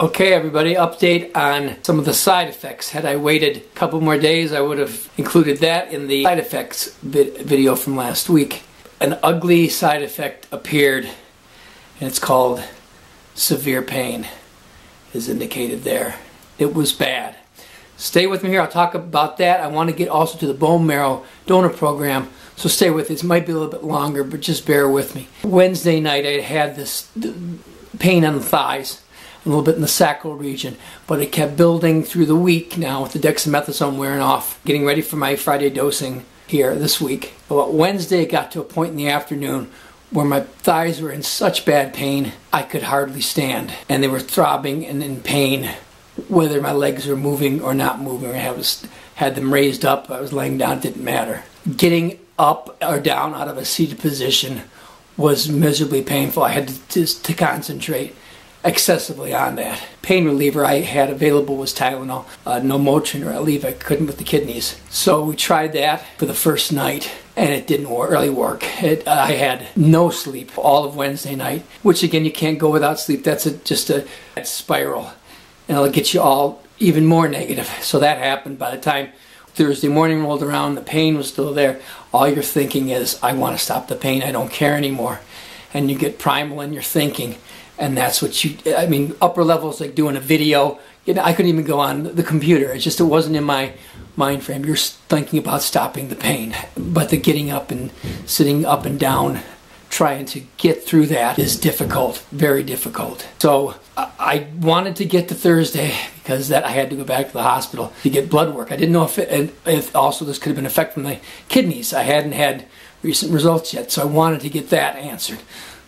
Okay everybody, update on some of the side effects. Had I waited a couple more days, I would have included that in the side effects video from last week. An ugly side effect appeared, and it's called severe pain, is indicated there. It was bad. Stay with me here, I'll talk about that. I want to get also to the bone marrow donor program, so stay with it. It might be a little bit longer, but just bear with me. Wednesday night I had this pain on the thighs, a little bit in the sacral region, but it kept building through the week now with the dexamethasone wearing off. Getting ready for my Friday dosing here this week. But Wednesday it got to a point in the afternoon where my thighs were in such bad pain I could hardly stand, and they were throbbing and in pain whether my legs were moving or not moving. I had them raised up, I was laying down, it didn't matter. Getting up or down out of a seated position was miserably painful. I had to concentrate excessively on that. Pain reliever I had available was Tylenol, no Motrin or Aleve. I couldn't with the kidneys. So we tried that for the first night and it didn't really work. I had no sleep all of Wednesday night, which again, you can't go without sleep. That's just a spiral, and it'll get you all even more negative. So that happened. By the time Thursday morning rolled around, the pain was still there. All you're thinking is, I want to stop the pain, I don't care anymore. And you get primal in your thinking. And that's what I mean, upper levels like doing a video. I couldn't even go on the computer. It wasn't in my mind frame. You're thinking about stopping the pain. But the getting up and sitting up and down, trying to get through that is difficult, very difficult. So I wanted to get to Thursday because I had to go back to the hospital to get blood work. I didn't know if also this could have been an effect from the kidneys. I hadn't had recent results yet, so I wanted to get that answered.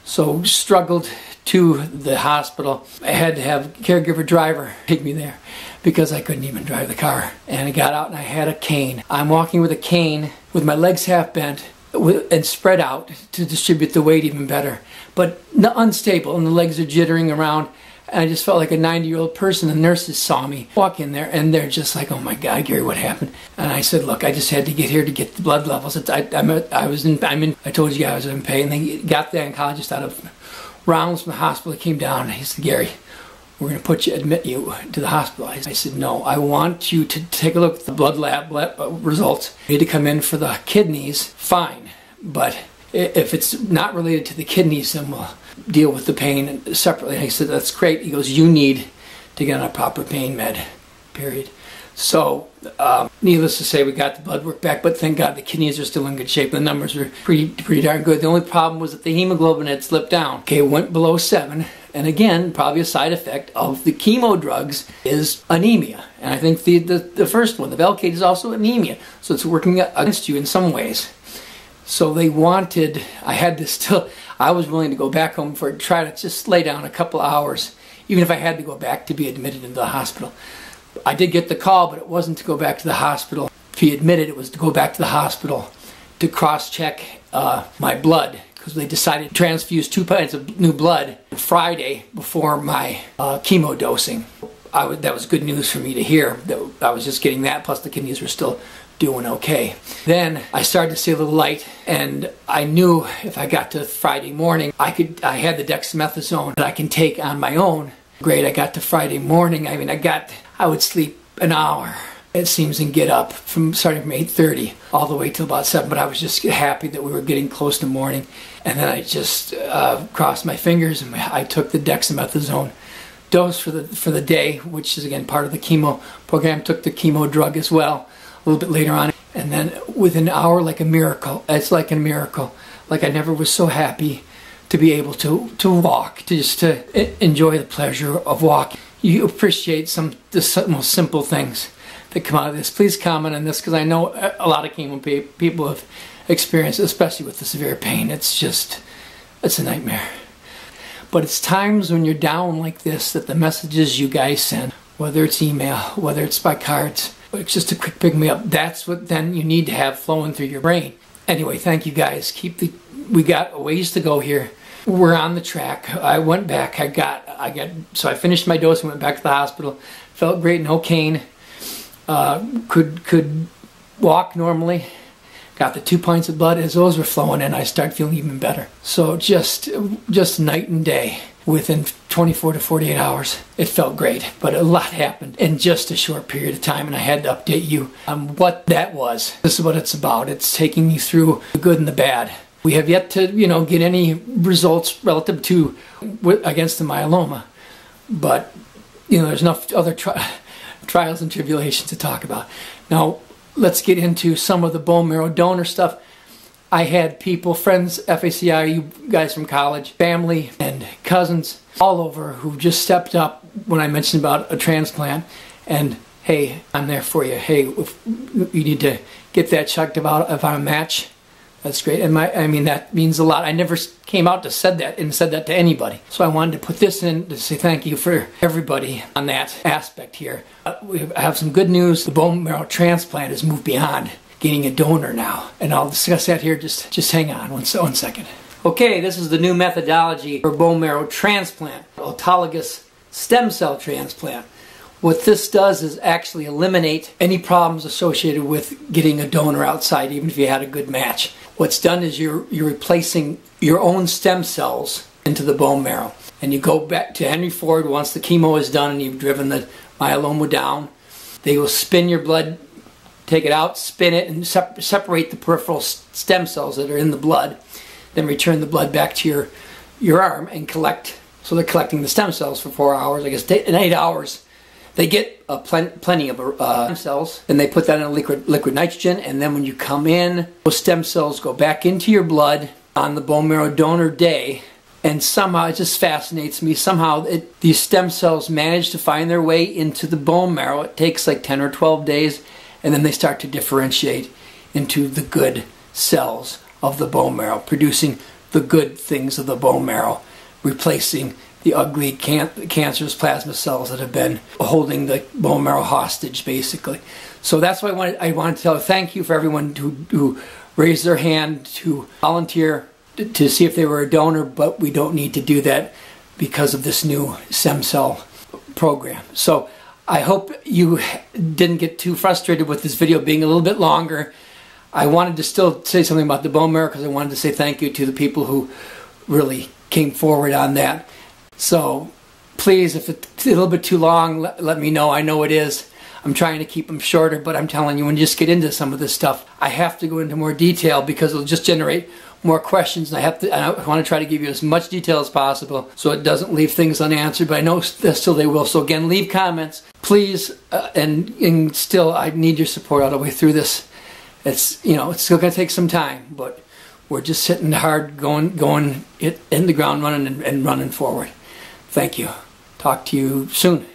So struggled to the hospital. I had to have a caregiver driver take me there because I couldn't even drive the car. And I got out and I had a cane. I'm walking with a cane with my legs half bent and spread out to distribute the weight even better. But unstable, and the legs are jittering around. And I just felt like a 90-year-old person. The nurses saw me walk in there and they're just like, oh my God, Gary, what happened? And I said, look, I just had to get here to get the blood levels. I told you guys I was in pain. And they got the oncologist out of rounds from the hospital. He came down and he said, Gary, we're going to admit you to the hospital. I said, no, I want you to take a look at the blood lab results. You need to come in for the kidneys, fine. But if it's not related to the kidneys, then we'll deal with the pain separately. And he said, that's great. He goes, you need to get on a proper pain med, period. So, needless to say, we got the blood work back, but thank God the kidneys are still in good shape. The numbers were pretty darn good. The only problem was that the hemoglobin had slipped down. Okay, it went below 7, and again, probably a side effect of the chemo drugs is anemia. And I think the first one, the Velcade, is also anemia. So it's working against you in some ways. So they wanted, I was willing to go back home try to just lay down a couple hours, even if I had to go back to be admitted into the hospital. I did get the call, but it wasn't to go back to the hospital to be admitted. It was to go back to the hospital to cross-check my blood, because they decided to transfuse 2 pints of new blood Friday before my chemo dosing. That was good news for me to hear. That I was just getting that, plus the kidneys were still doing okay. Then I started to see a little light, and I knew if I got to Friday morning, I had the dexamethasone that I can take on my own. Great, I got to Friday morning. I mean, I would sleep an hour, it seems, and get up starting from 8:30 all the way till about 7. But I was just happy that we were getting close to morning. And then I just crossed my fingers and I took the dexamethasone dose for the day, which is again part of the chemo program. Took the chemo drug as well a little bit later on. And then within an hour, like a miracle, it's like a miracle. Like I never was so happy to be able to walk, to enjoy the pleasure of walking. You appreciate the most simple things that come out of this. Please comment on this, because I know a lot of chemo people have experienced it, especially with the severe pain. It's a nightmare. But it's times when you're down like this that the messages you guys send, whether it's email, whether it's by cards, or it's just a quick pick me up, that's what then you need to have flowing through your brain. Anyway, thank you guys. We got a ways to go here. We're on the track. I went back. So I finished my dose and went back to the hospital. Felt great, no cane. Could walk normally. Got the 2 pints of blood. As those were flowing in, I started feeling even better. So just night and day. within 24 to 48 hours. It felt great, but a lot happened in just a short period of time, and I had to update you on what that was. This is what it's about. It's taking you through the good and the bad. We have yet to, get any results relative to against the myeloma, but there's enough other trials and tribulations to talk about. Now, let's get into some of the bone marrow donor stuff. I had people, friends, FAC-IOU guys from college, family, and cousins all over who just stepped up when I mentioned about a transplant. And hey, I'm there for you. Hey, if you need to get that checked about if I'm a match, that's great. And that means a lot. I never came out to said that to anybody. So I wanted to put this in to say thank you for everybody on that aspect here. We have some good news. The bone marrow transplant has moved beyond getting a donor now, and I'll discuss that here. Just hang on one second. Okay, this is the new methodology for bone marrow transplant, autologous stem cell transplant. What this does is actually eliminate any problems associated with getting a donor outside, even if you had a good match. What's done is you're replacing your own stem cells into the bone marrow, and you go back to Henry Ford once the chemo is done and you've driven the myeloma down. They will spin your blood, take it out, spin it, and separate the peripheral stem cells that are in the blood, then return the blood back to your arm and collect. So they're collecting the stem cells for 4 hours. I guess in 8 hours, they get plenty of stem cells, and they put that in a liquid nitrogen, and then when you come in, those stem cells go back into your blood on the bone marrow donor day, and somehow, it just fascinates me, somehow these stem cells manage to find their way into the bone marrow. It takes like 10 or 12 days, and then they start to differentiate into the good cells of the bone marrow, producing the good things of the bone marrow, replacing the ugly cancerous plasma cells that have been holding the bone marrow hostage, basically. So that's why I wanted to tell thank you for everyone who raised their hand to volunteer to see if they were a donor, but we don't need to do that because of this new stem cell program. So I hope you didn't get too frustrated with this video being a little bit longer. I wanted to still say something about the bone marrow because I wanted to say thank you to the people who really came forward on that. So please, if it's a little bit too long, let me know. I know it is. I'm trying to keep them shorter, but I'm telling you, when you just get into some of this stuff, I have to go into more detail because it'll just generate more questions, and I want to try to give you as much detail as possible so it doesn't leave things unanswered, but I know still they will. So again, leave comments, please, and still I need your support all the way through this. It's it's still going to take some time, but we're just hitting hard, going in the ground running and running forward. Thank you. Talk to you soon.